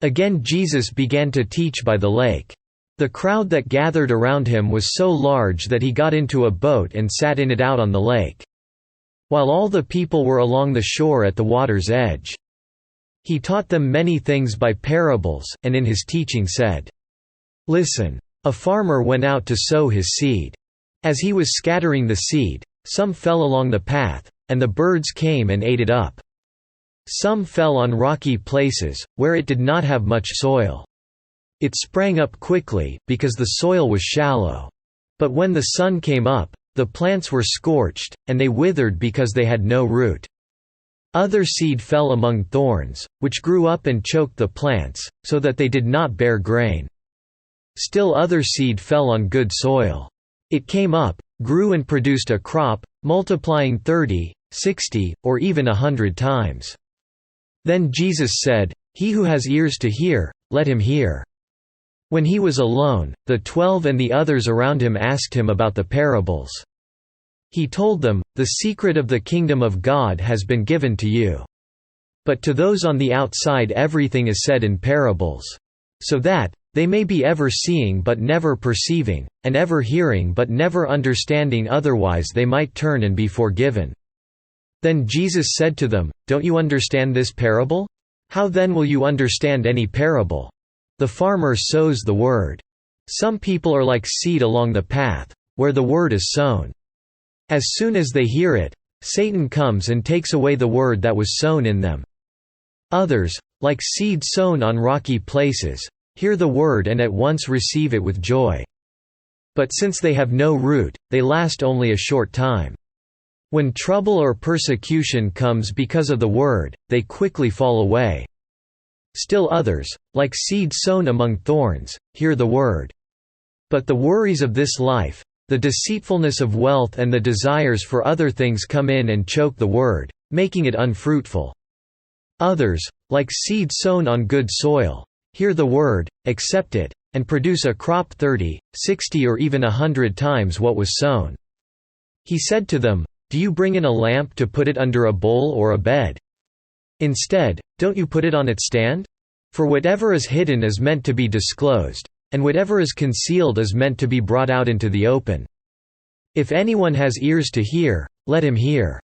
Again Jesus began to teach by the lake. The crowd that gathered around him was so large that he got into a boat and sat in it out on the lake, while all the people were along the shore at the water's edge. He taught them many things by parables, and in his teaching said, "Listen. A farmer went out to sow his seed. As he was scattering the seed, some fell along the path, and the birds came and ate it up. Some fell on rocky places, where it did not have much soil. It sprang up quickly, because the soil was shallow. But when the sun came up, the plants were scorched, and they withered because they had no root. Other seed fell among thorns, which grew up and choked the plants, so that they did not bear grain. Still other seed fell on good soil. It came up, grew and produced a crop, multiplying 30, 60, or even 100 times." Then Jesus said, "He who has ears to hear, let him hear." When he was alone, the 12 and the others around him asked him about the parables. He told them, "The secret of the kingdom of God has been given to you. But to those on the outside everything is said in parables, so that they may be ever seeing but never perceiving, and ever hearing but never understanding, otherwise they might turn and be forgiven." Then Jesus said to them, "Don't you understand this parable? How then will you understand any parable? The farmer sows the word. Some people are like seed along the path, where the word is sown. As soon as they hear it, Satan comes and takes away the word that was sown in them. Others, like seed sown on rocky places, hear the word and at once receive it with joy. But since they have no root, they last only a short time. When trouble or persecution comes because of the word, they quickly fall away. Still others, like seed sown among thorns, hear the word. But the worries of this life, the deceitfulness of wealth and the desires for other things come in and choke the word, making it unfruitful. Others, like seed sown on good soil, hear the word, accept it, and produce a crop 30, 60 or even 100 times what was sown." He said to them, "Do you bring in a lamp to put it under a bowl or a bed? Instead, don't you put it on its stand? For whatever is hidden is meant to be disclosed, and whatever is concealed is meant to be brought out into the open. If anyone has ears to hear, let him hear.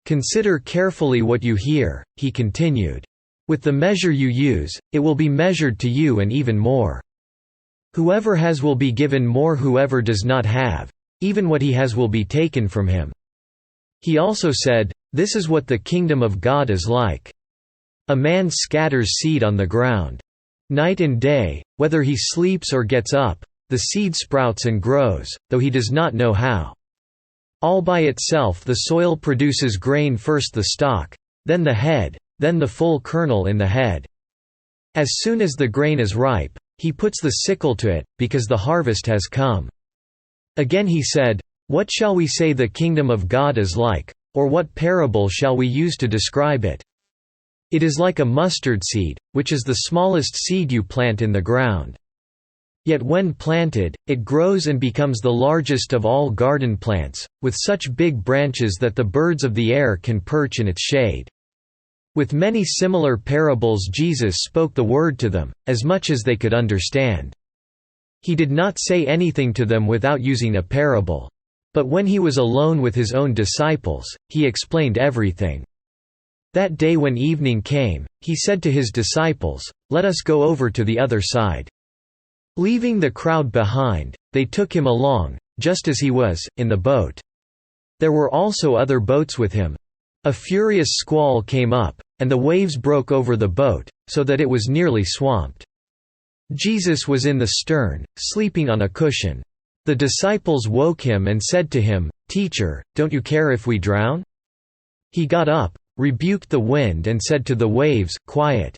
Consider carefully what you hear," he continued. "With the measure you use, it will be measured to you and even more. Whoever has will be given more, whoever does not have, even what he has will be taken from him." He also said, "This is what the kingdom of God is like. A man scatters seed on the ground. Night and day, whether he sleeps or gets up, the seed sprouts and grows, though he does not know how. All by itself the soil produces grain, first the stalk, then the head, then the full kernel in the head. As soon as the grain is ripe, he puts the sickle to it, because the harvest has come." Again he said, "What shall we say the kingdom of God is like, or what parable shall we use to describe it? It is like a mustard seed, which is the smallest seed you plant in the ground. Yet when planted, it grows and becomes the largest of all garden plants, with such big branches that the birds of the air can perch in its shade." With many similar parables Jesus spoke the word to them, as much as they could understand. He did not say anything to them without using a parable. But when he was alone with his own disciples, he explained everything. That day when evening came, he said to his disciples, "Let us go over to the other side." Leaving the crowd behind, they took him along, just as he was, in the boat. There were also other boats with him. A furious squall came up, and the waves broke over the boat, so that it was nearly swamped. Jesus was in the stern, sleeping on a cushion. The disciples woke him and said to him, "Teacher, don't you care if we drown?" He got up, rebuked the wind and said to the waves, "Quiet.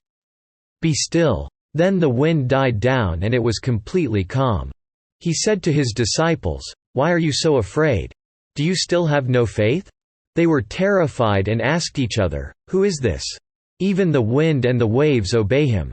Be still." Then the wind died down and it was completely calm. He said to his disciples, "Why are you so afraid? Do you still have no faith?" They were terrified and asked each other, "Who is this? Even the wind and the waves obey him."